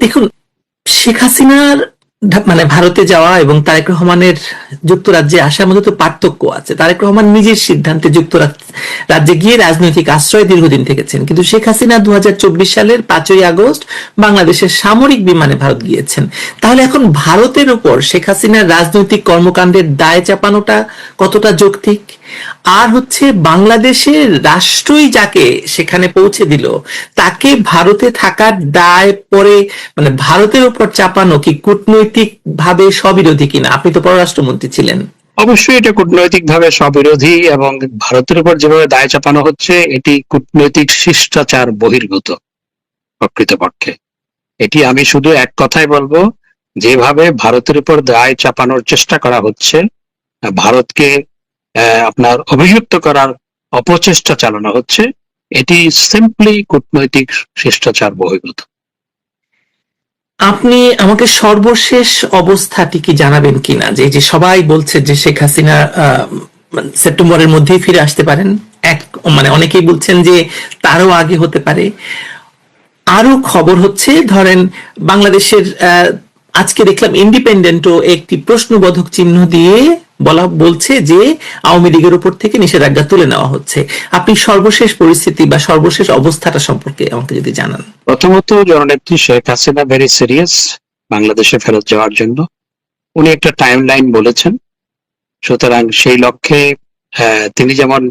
দেখুন, শেখ হাসিনার মানে ভারতে যাওয়া এবং তারেক রহমানের যুক্তরাজ্যে আসার মধ্যে তো পার্থক্য আছে। তারেক রহমান নিজের সিদ্ধান্তে রাজ্যে গিয়ে রাজনৈতিক আশ্রয় দীর্ঘদিন থেকেছেন, কিন্তু শেখ হাসিনা 2024 সালের 5ই আগস্ট বাংলাদেশের সামরিক বিমানে ভারত গিয়েছেন। তাহলে এখন ভারতের উপর শেখ হাসিনার রাজনৈতিক কর্মকাণ্ডের দায় চাপানোটা কতটা যৌক্তিক? আর হচ্ছে, বাংলাদেশের রাষ্ট্রই যাকে সেখানে পৌঁছে দিল, তাকে ভারতে থাকার দায় পরে মানে ভারতের উপর চাপানো কি কূটনৈতিক ভাবে স্ববিরোধী কিনা? আপনি তো পররাষ্ট্রমন্ত্রী ছিলেন। অবশ্যই এটা কূটনৈতিক ভাবে স্ববিরোধী, এবং ভারতের উপর যেভাবে দায় চাপানো হচ্ছে এটি কূটনৈতিক শিষ্টাচার বহির্ভূত প্রকৃতপক্ষে। এটি আমি শুধু এক কথাই বলবো, যেভাবে ভারতের উপর দায় চাপানোর চেষ্টা করা হচ্ছে, ভারতকে আপনার অভিযুক্ত করার অপচেষ্টা চালানো হচ্ছে, এটি সিম্পলি কূটনৈতিক শিষ্টাচার বহির্ভূত। আপনি আমাকে সর্বশেষ অবস্থাটি কি জানাবেন কিনা, যে যে সবাই বলছে যে শেখ হাসিনা সেপ্টেম্বরের মধ্যেই ফিরে আসতে পারেন, এক মানে অনেকেই বলছেন যে তারও আগে হতে পারে। আরো খবর হচ্ছে, ধরেন বাংলাদেশের আজকে দেখলাম ইন্ডিপেন্ডেন্টও একটি প্রশ্নবোধক চিহ্ন দিয়ে বলছে যে আওয়ামী লীগের উপর থেকে নিষেধাজ্ঞা তুলে নেওয়া হচ্ছে। আপনি সর্বশেষ পরিস্থিতি বা সর্বশেষ অবস্থাটা সম্পর্কে আমাকে যদি জানান। প্রথমত, জননেত্রী শেখ হাসিনা ভেরি সিরিয়াস বাংলাদেশে ফেরত যাওয়ার জন্য। উনি একটা টাইম লাইন বলেছেন, সুতরাং সেই লক্ষ্যে তিনি যেমন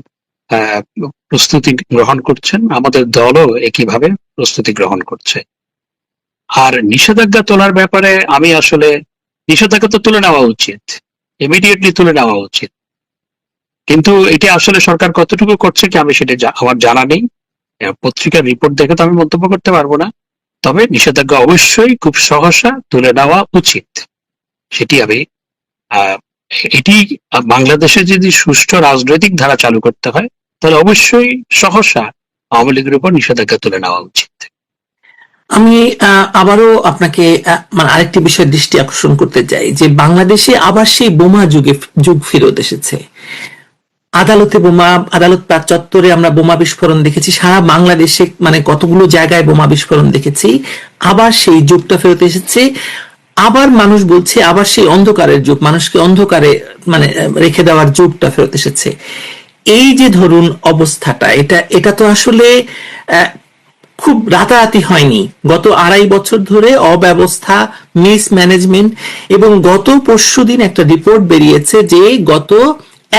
প্রস্তুতি গ্রহণ করছেন, আমাদের দলও একইভাবে প্রস্তুতি গ্রহণ করছে। আর নিষেধাজ্ঞা তোলার ব্যাপারে আমি আসলে, নিষেধাজ্ঞা তো তুলে নেওয়া উচিত, ইমিডিয়েটলি তুলে নেওয়া উচিত, কিন্তু এটা আসলে সরকার কতটুকু করছে কি আমি সেটা আমার জানা নেই। পত্রিকার রিপোর্ট দেখে তো আমি মন্তব্য করতে পারবো না। তবে নিষেধাজ্ঞা অবশ্যই খুব সহসা তুলে নেওয়া উচিত, সেটি আমি এটি বাংলাদেশে যদি সুষ্ঠু রাজনৈতিক ধারা চালু করতে হয় তাহলে অবশ্যই সহসা আওয়ামী লীগের উপর নিষেধাজ্ঞা তুলে নেওয়া উচিত। আমি আবারও আপনাকে মানে আরেকটি বিষয়ের দৃষ্টি আকর্ষণ করতে চাই, যে বাংলাদেশে আবার সেই বোমা যুগ ফেরত এসেছে। আদালতে বোমা, আদালত চত্বরে আমরা বোমা বিস্ফোরণ দেখেছি, সারা বাংলাদেশে মানে কতগুলো জায়গায় বোমা বিস্ফোরণ দেখেছি। আবার সেই যুগটা ফেরত এসেছে। আবার মানুষ বলছে আবার সেই অন্ধকারের যুগ, মানুষকে অন্ধকারে মানে রেখে দেওয়ার যুগটা ফেরত এসেছে। এই যে ধরুন অবস্থাটা, এটা তো আসলে খুব রাতারাতি হয়নি। গত 2.5 বছর ধরে অব্যবস্থা, মিসম্যানেজমেন্ট, এবং গত পরশুদিন একটা রিপোর্ট বেরিয়েছে যে গত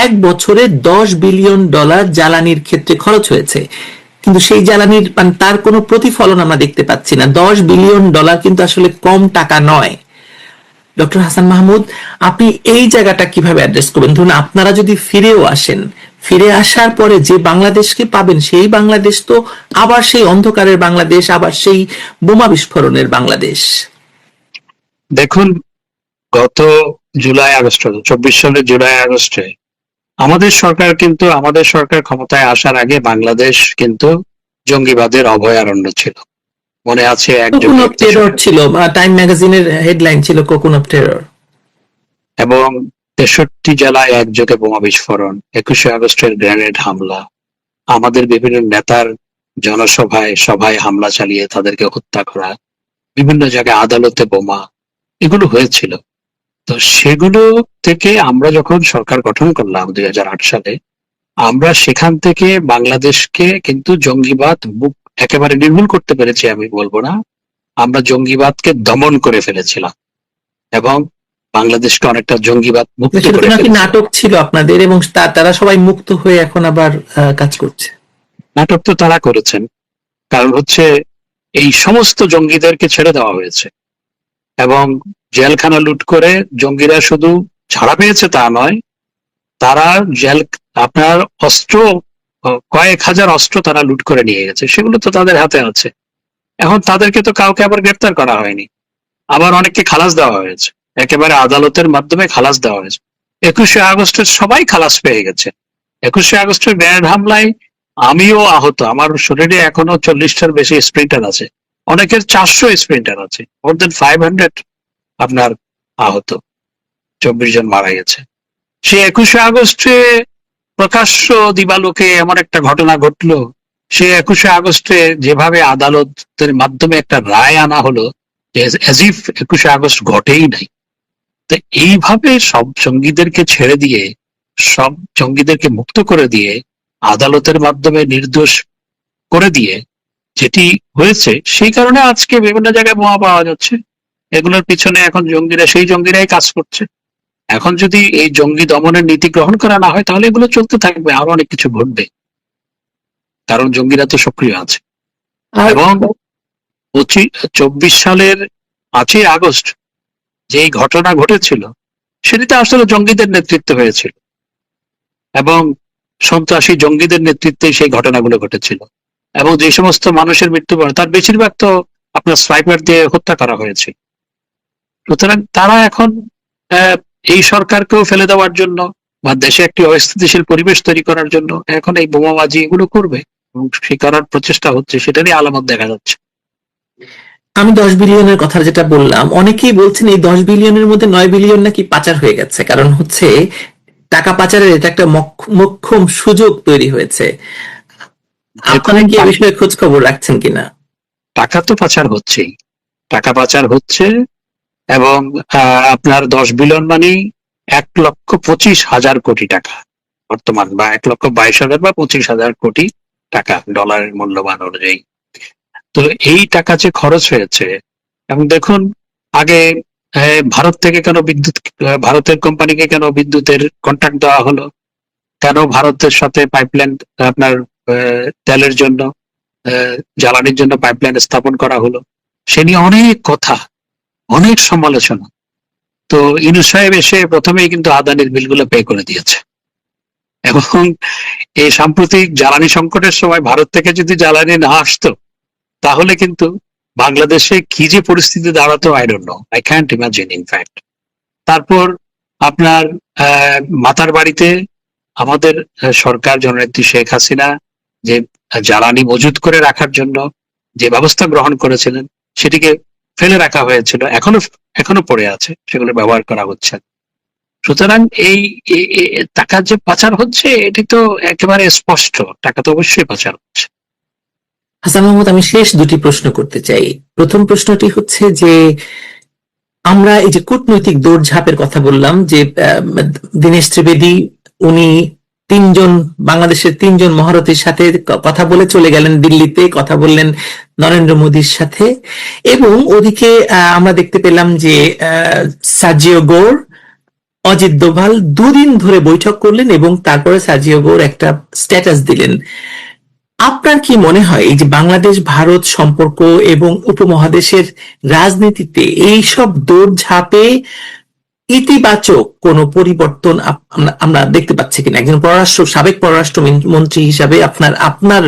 1 বছরে $10 বিলিয়ন জ্বালানির ক্ষেত্রে খরচ হয়েছে, কিন্তু সেই জ্বালানির মানে তার কোনো প্রতিফলন আমরা দেখতে পাচ্ছি না। $10 বিলিয়ন কিন্তু আসলে কম টাকা নয়। ডক্টর হাসান মাহমুদ, আপনি এই জায়গাটা কিভাবে অ্যাড্রেস করবেন? ধরুন আপনারা যদি ফিরেও আসেন, ফিরে আসার পরে যে বাংলাদেশকে পাবেন, সেই বাংলাদেশ তো আবার সেই অন্ধকারের বাংলাদেশ, আবার সেই বোমা বিস্ফোরণের বাংলাদেশ। দেখুন, গত জুলাই আগস্ট, 24 সালের জুলাই আগস্টে আমাদের সরকার ক্ষমতায় আসার আগে বাংলাদেশ কিন্তু জঙ্গিবাদের অভয়ারণ্য ছিল। মনে আছে কোকুন অফ টেরর ছিল, টাইম ম্যাগাজিনের হেডলাইন ছিল কোকুন অফ টেরর। এবং 63 জেলায় একযোগে বোমা বিস্ফোরণ, 21শে আগস্টের গ্রেনেড হামলা, আমাদের বিভিন্ন নেতার সভায় হামলা চালিয়ে তাদেরকে হত্যা করা, বিভিন্ন জায়গায় আদালতে বোমা, এগুলো হয়েছিল। তো সেগুলো থেকে আমরা যখন সরকার গঠন করলাম 2008 সালে, আমরা সেখান থেকে বাংলাদেশকে কিন্তু জঙ্গিবাদ একেবারে নির্মূল করতে পেরেছি আমি বলবো না, আমরা জঙ্গিবাদকে দমন করে ফেলেছিলাম এবং বাংলাদেশকে অনেকটা জঙ্গিবাদ মুক্ত করে ফেলেছিলাম। নাটক ছিল আপনাদের, এবং তারা সবাই মুক্ত হয়ে এখন আবার কাজ করছে। নাটক তো তারা করেছেন, কারণ হচ্ছে এই সমস্ত জঙ্গিদেরকে ছেড়ে দেওয়া হয়েছে এবং জেলখানা লুট করে জঙ্গিরা শুধু ছাড়া পেয়েছে তা নয়, তারা আপনার অস্ত্র, কয়েক হাজার অস্ত্র তারা লুট করে নিয়ে গেছে, সেগুলো তো তাদের হাতে আছে। এখন তাদেরকে তো কাউকে আবার গ্রেপ্তার করা হয়নি, আবার অনেককে খালাস দেওয়া হয়েছে, একেবারে আদালতের মাধ্যমে খালাস দেওয়া হয়েছে। 21শে আগস্টের সবাই খালাস পেয়ে গেছে। 21শে আগস্টের গ্রেনেড হামলায় আমিও আহত, আমার শরীরে এখনো 40টার বেশি স্প্রিন্টার আছে, অনেকের 400 স্প্রিন্টার আছে, মোর দেন 500 আপনার আহত, 24 জন মারা গেছে। সে 21শে আগস্টে প্রকাশ্য দিবালোকে এমন একটা ঘটনা ঘটলো, সে 21শে আগস্টে যেভাবে আদালতের মাধ্যমে একটা রায় আনা হলো, অ্যাজ ইফ 21শে আগস্ট ঘটেই নাই। তো এইভাবে সব জঙ্গিদেরকে ছেড়ে দিয়ে, সব জঙ্গিদেরকে মুক্ত করে দিয়ে, আদালতের মাধ্যমে নির্দোষ করে দিয়ে যেটি হয়েছে, সেই কারণে আজকে বিভিন্ন জায়গায় বোমা পাওয়া যাচ্ছে। এগুলোর পিছনে এখন সেই জঙ্গিরাই কাজ করছে। এখন যদি এই জঙ্গি দমনের নীতি গ্রহণ করা না হয়, তাহলে এগুলো চলতে থাকবে, আরো অনেক কিছু ঘটবে, কারণ জঙ্গিরা তো সক্রিয় আছে। আর এবং 24 সালের 5ই আগস্ট যে ঘটনা ঘটেছিল, সেটিতে আসলে জঙ্গিদের নেতৃত্ব হয়েছিল এবং সন্ত্রাসী জঙ্গিদের নেতৃত্বে সেই ঘটনাগুলো ঘটেছিল। এবং যে সমস্ত মানুষের মৃত্যু হয়, তার বেশিরভাগ তো আপনার স্নাইপার দিয়ে হত্যা করা হয়েছে। সুতরাং তারা এখন আহ, এই সরকারকেও ফেলে দেওয়ার জন্য বা দেশে একটি অস্থিতিশীল পরিবেশ তৈরি করার জন্য এখন এই বোমাবাজি এগুলো করবে, এবং সে করার প্রচেষ্টা হচ্ছে, সেটারই আলামত দেখা যাচ্ছে। আমি 10 বিলিয়নের কথা যেটা বললাম, অনেকেই বলছেন এই 10 বিলিয়নের মধ্যে 9 বিলিয়ন নাকি পাচার হয়ে গেছে, কারণ হচ্ছে টাকা পাচারের এটা একটা মোক্ষম সুযোগ তৈরি হয়েছে। আপনারা কি এই বিষয়ে খোঁজ খবর রাখছেন কিনা? টাকা তো পাচার হচ্ছেই, টাকা পাচার হচ্ছে। এবং আপনার 10 বিলিয়ন মানে 1,25,000 কোটি টাকা বর্তমান, বা 1,22,000 বা 25,000 কোটি টাকা ডলারের মূল্যমান অনুযায়ী। তো এই টাকা যে খরচ হয়েছে, এবং দেখুন আগে ভারত থেকে কেন বিদ্যুৎ, ভারতের কোম্পানিকে কেন বিদ্যুতের কন্ট্রাক্ট দেওয়া হলো, কেন ভারতের সাথে পাইপলাইন, আপনার তেলের জন্য, জ্বালানির জন্য পাইপলাইন স্থাপন করা হলো, সে নিয়ে অনেক কথা, অনেক সমালোচনা। তো ইউনূস সাহেব এসে প্রথমেই কিন্তু আদানির বিলগুলো পে করে দিয়েছে। এবং এই সাম্প্রতিক জ্বালানি সংকটের সময় ভারত থেকে যদি জ্বালানি না আসতো, তাহলে কিন্তু বাংলাদেশে কি যে পরিস্থিতি দাঁড়াতো, I don't know, I can't imagine in fact. তারপর আপনার মাতার বাড়িতে আমাদের সরকার, জননেত্রী শেখ হাসিনা যে জ্বালানি মজুত করে রাখার জন্য যে ব্যবস্থা গ্রহণ করেছিলেন, সেটিকে ফেলে রাখা হয়েছিল, এখনো পড়ে আছে, সেগুলো ব্যবহার করা হচ্ছে। সুতরাং এই টাকা যে পাচার হচ্ছে, এটি তো একেবারে স্পষ্ট, টাকা তো অবশ্যই পাচার হচ্ছে। হাসান মাহমুদ, আমি শেষ 2টি প্রশ্ন করতে চাই। প্রথম প্রশ্নটি হচ্ছে যে আমরা এই যে কূটনৈতিক দৌড়ঝাঁপের কথা বললাম, যে দীনেশ ত্রিবেদী উনি বাংলাদেশের 3জন মহারথীর সাথে কথা বলে চলে গেলেন দিল্লিতে, কথা বললেন নরেন্দ্র মোদীর সাথে, এবং ওদিকে আমরা দেখতে পেলাম যে সার্জিও গৌর, অজিত দোভাল 2 দিন ধরে বৈঠক করলেন এবং তারপরে সার্জিও গৌর একটা স্ট্যাটাস দিলেন। আপনার কি মনে হয় এই যে বাংলাদেশ ভারত সম্পর্ক এবং উপমহাদেশের রাজনীতিতে এইসব দৌড়ঝাঁপে ইতিবাচক কোন পরিবর্তন আমরা দেখতে পাচ্ছি কিনা? একজন সাবেক পররাষ্ট্র মন্ত্রী হিসাবে আপনার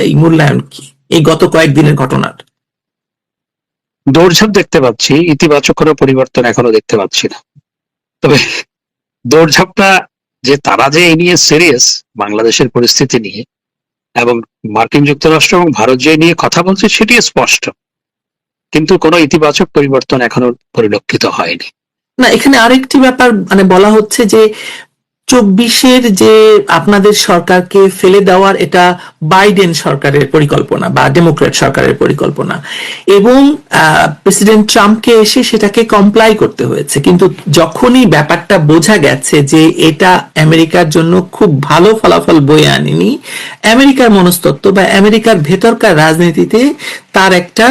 এই মূল্যায়ন কি এই গত কয়েকদিনের ঘটনার? দৌড়ঝাঁপ দেখতে পাচ্ছি, ইতিবাচক কোনো পরিবর্তন এখনো দেখতে পাচ্ছি না। তবে দৌড়ঝাঁপটা যে তারা যে এই নিয়ে সিরিয়াস, বাংলাদেশের পরিস্থিতি নিয়ে, এবং মার্কিন যুক্তরাষ্ট্র এবং ভারত যে নিয়ে কথা বলছে, সেটি স্পষ্ট, কিন্তু কোনো ইতিবাচক পরিবর্তন এখনো পরিলক্ষিত হয়নি। না, এখানে আরেকটি ব্যাপার মানে বলা হচ্ছে যে 24-এর যে আপনাদের সরকারকে ফেলে দেওয়ার এটা বাইডেন সরকারের পরিকল্পনা বা ডেমোক্র্যাট সরকারের পরিকল্পনা, এবং প্রেসিডেন্ট ট্রাম্পকে এসে সেটাকে কমপ্লাই করতে হয়েছে। কিন্তু যখনই ব্যাপারটা বোঝা গেছে যে এটা আমেরিকার জন্য খুব ভালো ফলাফল বয়ে আনেনি, আমেরিকার মনস্তত্ত্ব বা আমেরিকার ভেতরকার রাজনীতিতে তার একটা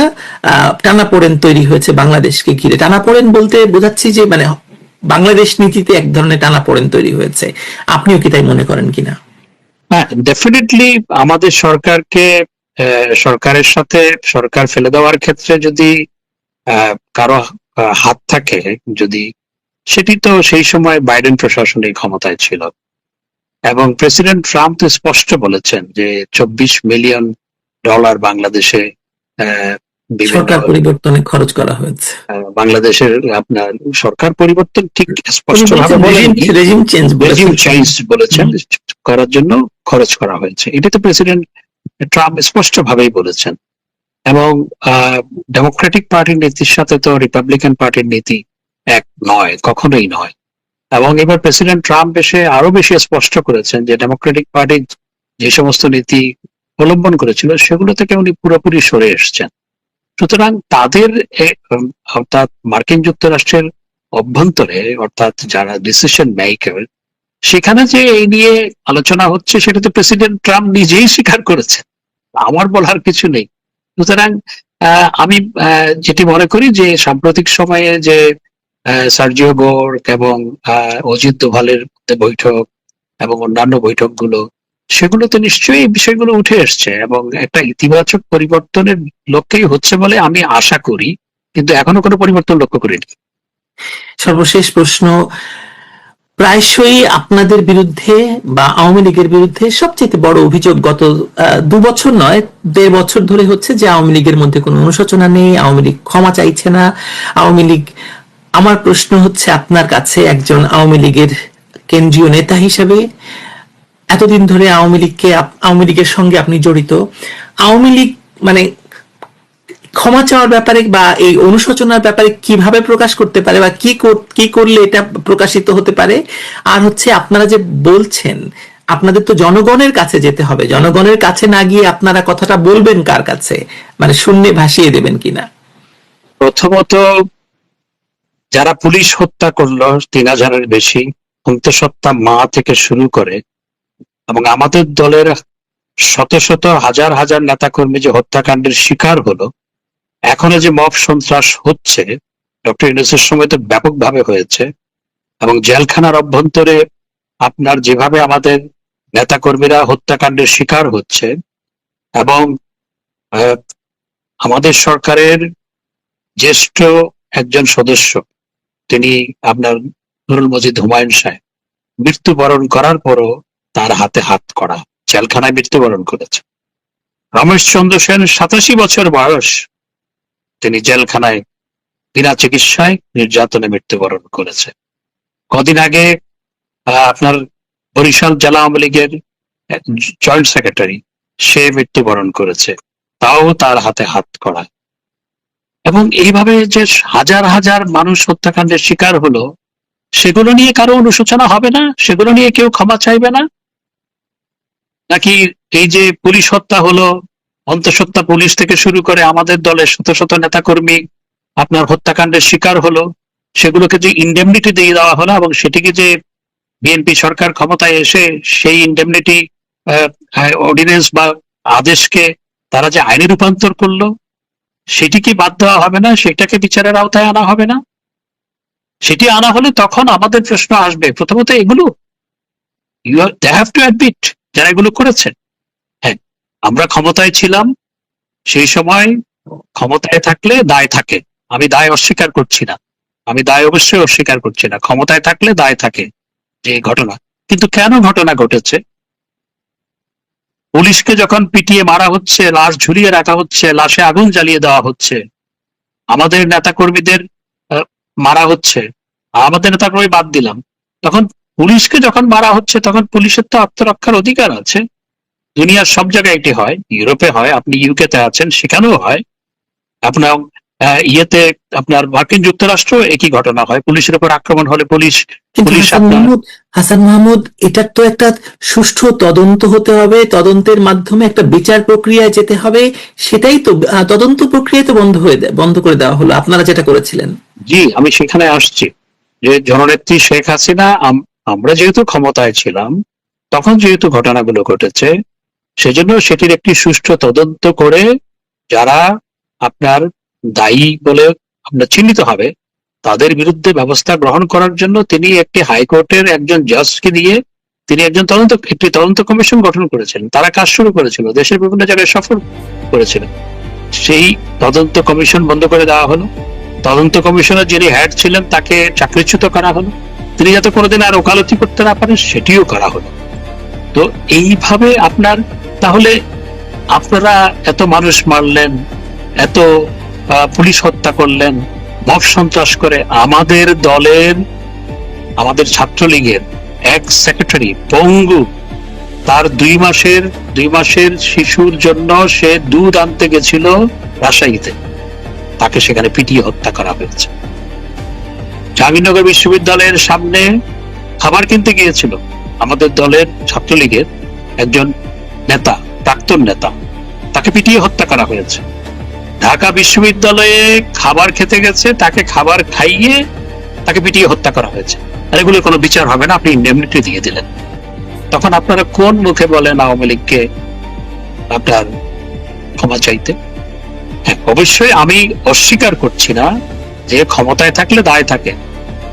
টানাপোড়েন তৈরি হয়েছে বাংলাদেশকে ঘিরে। টানাপোড়েন বলতে বোঝাচ্ছি যে মানে বাংলাদেশ নীতিতে এক ধরনের টানাপোড়েন তৈরি হয়েছে। আপনিও কি তাই মনে করেন কিনা? হ্যাঁ, ডেফিনেটলি আমাদের সরকারকে, সরকারের সাথে সরকার ফেলে দেওয়ার ক্ষেত্রে যদি কারো হাত থাকে, যদি, সেটি তো সেই সময় বাইডেন প্রশাসনের ক্ষমতায় ছিল। এবং প্রেসিডেন্ট ট্রাম্প তো স্পষ্ট বলেছেন যে $24 মিলিয়ন বাংলাদেশে সরকার পরিবর্তনে খরচ করা হয়েছে। বাংলাদেশের আপনার সরকার পরিবর্তন ঠিক স্পষ্টভাবে রেজিম চেঞ্জ বলেছেন করার জন্য খরচ করা হয়েছে, এটা তো প্রেসিডেন্ট ট্রাম্প স্পষ্ট ভাবেই বলেছেন। এবং ডেমোক্রেটিক পার্টির নীতির সাথে তো রিপাবলিকান পার্টির নীতি এক নয়, কখনোই নয়। এবং এবার প্রেসিডেন্ট ট্রাম্প এসে আরো বেশি স্পষ্ট করেছেন যে ডেমোক্রেটিক পার্টি যে সমস্ত নীতি অবলম্বন করেছিল, সেগুলো থেকে উনি পুরোপুরি সরে এসছেন। সুতরাং তাদের অর্থাৎ মার্কিন যুক্তরাষ্ট্রের অভ্যন্তরে অর্থাৎ যারা ডিসিশন মেকার, সেখানে যে এই নিয়ে আলোচনা হচ্ছে সেটা তো প্রেসিডেন্ট ট্রাম্প নিজেই স্বীকার করেছে, আমার বলার কিছু নেই। সুতরাং আমি যেটি মনে করি যে সাম্প্রতিক সময়ে যে সার্জিও গোর্ক এবং অজিত দোভালের বৈঠক এবং অন্যান্য বৈঠকগুলো, সেগুলোতে নিশ্চয়ই এই বিষয়গুলো উঠে এসছে এবং একটা ইতিবাচক পরিবর্তনের লক্ষ্যেই হচ্ছে বলে আমি আশা করি, কিন্তু এখনো কোনো পরিবর্তন লক্ষ্য করিনি। সর্বশেষ প্রশ্ন, প্রায়শই আপনাদের বিরুদ্ধে বা আওয়ামী লীগের বিরুদ্ধে সবচেয়ে বড় অভিযোগ গত 2 বছর নয় 1.5 বছর ধরে হচ্ছে যে আওয়ামী লীগের মধ্যে কোনো অনুশোচনা নেই, আওয়ামী লীগ ক্ষমা চাইছে না। আওয়ামী লীগ, আমার প্রশ্ন হচ্ছে আপনার কাছে একজন আওয়ামী লীগের কেন্দ্রীয় নেতা হিসেবে, এতদিন ধরে আওয়ামী লীগের সঙ্গে আপনি জড়িত, আওয়ামী লীগ মানে ক্ষমা চাওয়ার ব্যাপারে বা এই অনুশোচনার ব্যাপারে কিভাবে প্রকাশ করতে পারে বা কি করলে এটা প্রকাশিত হতে পারে? আর হচ্ছে আপনারা যে বলছেন আপনাদের তো জনগণের কাছে যেতে হবে, জনগণের কাছে না গিয়ে আপনারা কথাটা বলবেন কার কাছে, মানে শূন্যে ভাসিয়ে দেবেন কিনা? প্রথমত, যারা পুলিশ হত্যা করলো 3000-এর বেশি, অন্তঃসত্ত্বা মা থেকে শুরু করে, এবং আমাদের দলের শত শত হাজার হাজার নেতাকর্মী যে হত্যাকাণ্ডের শিকার হলো, এখনো যে মব সন্ত্রাস হচ্ছে, ডক্টর ইউনূসের সময় তো ব্যাপকভাবে হয়েছে, এবং জেলখানার অভ্যন্তরে আপনার যেভাবে আমাদের নেতাকর্মীরা হত্যাকাণ্ডের শিকার হচ্ছে, এবং আমাদের সরকারের জ্যেষ্ঠ একজন সদস্য, তিনি আপনার নুরুল মজিদ হুমায়ুন সাহেব, মৃত্যুবরণ করার পরও তার হাতে হাত করা, জেলখানায় মৃত্যুবরণ করেছে। রমেশ চন্দ্র সেন 87 বছর বয়স, তিনি জেলখানায় বিনা চিকিৎসায় নির্যাতনে মৃত্যুবরণ করেছে। কদিন আগে আপনার বরিশাল জেলা আওয়ামী লীগের জয়েন্ট সেক্রেটারি, সে মৃত্যুবরণ করেছে, তাও তার হাতে হাত করা। এবং এইভাবে যে হাজার হাজার মানুষ হত্যাকাণ্ডের শিকার হলো, সেগুলো নিয়ে কারো অনুশোচনা হবে না? সেগুলো নিয়ে কেউ ক্ষমা চাইবে না? নাকি এই যে পুলিশ হত্যা হলো, অন্তঃসত্ত্বা পুলিশ থেকে শুরু করে আমাদের দলের শত শত নেতাকর্মী আপনার হত্যাকাণ্ডের শিকার হলো, সেগুলোকে যে ইনডেমনিটি দিয়ে দেওয়া হলো, এবং সেটিকে যে বিএনপি সরকার ক্ষমতায় এসে সেই ইনডেমনিটি অর্ডিন্যান্স বা আদেশকে তারা যে আইনে রূপান্তর করলো, সেটি কি বাদ দেওয়া হবে না? সেটাকে বিচারের আওতায় আনা হবে না? সেটি আনা হলে তখন আমাদের প্রশ্ন আসবে, প্রথমত এগুলো দে হ্যাভ টু অ্যাডমিট যারা এগুলো করেছেন। হ্যাঁ, আমরা ক্ষমতায় ছিলাম, সেই সময় ক্ষমতায় থাকলে দায় থাকে, আমি দায় অস্বীকার করছি না, আমি দায় অবশ্যই অস্বীকার করছি না, ক্ষমতায় থাকলে দায় থাকে যে ঘটনা। কিন্তু কেন ঘটনা ঘটেছে? পুলিশকে যখন পিটিয়ে মারা হচ্ছে, লাশ ঝুলিয়ে রাখা হচ্ছে, লাশে আগুন জ্বালিয়ে দেওয়া হচ্ছে, আমাদের নেতাকর্মীদের মারা হচ্ছে, আমাদের নেতাকর্মী বাদ দিলাম, তখন পুলিশকে যখন মারা হচ্ছে, তখন পুলিশের তো আত্মরক্ষার অধিকার আছে। দুনিয়ার সব জায়গায় এটি হয়, ইউরোপে হয়, আপনি ইউকে তে আছেন, সেখানেও হয়, আপনার ইয়েতে আপনার মার্কিন যুক্তরাষ্ট্র একই ঘটনা হয়, পুলিশের উপর আক্রমণ হলে পুলিশ হাসান মাহমুদ, এটার তো একটা সুষ্ঠু তদন্ত হতে হবে, তদন্তের মাধ্যমে একটা বিচার প্রক্রিয়ায় যেতে হবে, সেটাই তো তদন্ত প্রক্রিয়ায় তো বন্ধ করে দেওয়া হলো আপনারা যেটা করেছিলেন। জি, আমি সেখানে আসছি যে জননেত্রী শেখ হাসিনা, আমরা যেহেতু ক্ষমতায় ছিলাম, তখন যেহেতু ঘটনাগুলো ঘটেছে, সেজন্য সেটির একটি সুষ্ঠু তদন্ত করে যারা আপনার দায়ী বলে আপনার চিহ্নিত হবে, তাদের বিরুদ্ধে ব্যবস্থা গ্রহণ করার জন্য তিনি একটি হাইকোর্টের একজন জাজকে দিয়ে তিনি একটি তদন্ত কমিশন গঠন করেছিলেন। তারা কাজ শুরু করেছিল, দেশের বিভিন্ন জায়গায় সফর করেছিলেন। সেই তদন্ত কমিশন বন্ধ করে দেওয়া হলো, তদন্ত কমিশনের যিনি হেড ছিলেন তাকে চাকরিচ্যুত করা হলো, তিনি যাতে কোনোদিন আর ওকালতি করতে না পারেন সেটিও করা হলো। তো এইভাবে তাহলে আপনারা এত মানুষ মারলেন, এত পুলিশ হত্যা করলেন, মব সন্ত্রাস করে, আমাদের দলের, আমাদের ছাত্রলীগের এক সেক্রেটারি পঙ্গু, তার 2 মাসের শিশুর জন্য সে দুধ আনতে গেছিল রাজশাহীতে, তাকে সেখানে পিটিয়ে হত্যা করা হয়েছে। জাহাঙ্গীরনগর বিশ্ববিদ্যালয়ের সামনে খাবার কিনতে গিয়েছিল আমাদের দলের ছাত্রলীগের একজন নেতা, প্রাক্তন নেতা, তাকে পিটিয়ে হত্যা করা হয়েছে। ঢাকা বিশ্ববিদ্যালয়ে খাবার খেতে গেছে, তাকে খাবার খাইয়ে তাকে পিটিয়ে হত্যা করা হয়েছে, আর এগুলোর কোনো বিচার হবে না, আপনি ইন্ডেমনিটি দিয়ে দিলেন। তখন আপনারা কোন মুখে বলেন আওয়ামী লীগকে আপনার ক্ষমা চাইতে? হ্যাঁ, অবশ্যই আমি অস্বীকার করছি না যে ক্ষমতায় থাকলে দায় থাকে,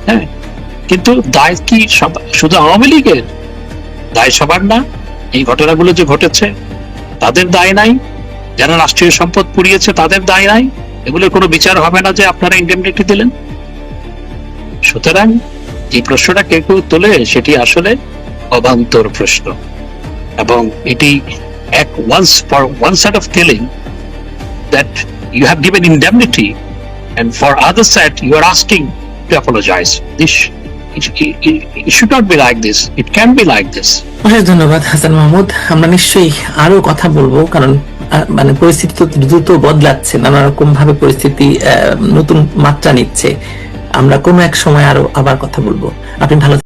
হ্যাঁ, কিন্তু দায় কি শুধু আওয়ামী লীগের? দায় সবার না? এই ঘটনাগুলো যে ঘটেছে তাদের দায় নাই? যারা রাষ্ট্রীয় সম্পদ পুড়িয়েছে তাদের দায় নাই? এগুলোর কোনো বিচার হবে না যে আপনারা ইন্ডেমনিটি দিলেন? সুতরাং এই প্রশ্নটা কেউ কেউ তোলে, সেটি আসলে অবান্তর প্রশ্ন, এবং এটি এক one side of telling that you have given indemnity, and for other side you are asking to apologize. It should not be like this. It can be like this. অশেষ ধন্যবাদ হাসান মাহমুদ। আমরা নিশ্চয়ই আরো কথা বলবো, কারণ মানে পরিস্থিতি তো দ্রুত বদলাচ্ছে, নানা রকম ভাবে পরিস্থিতি নতুন মাত্রা নিচ্ছে। আমরা কোনো এক সময় আরো আবার কথা বলবো। আপনি ভালো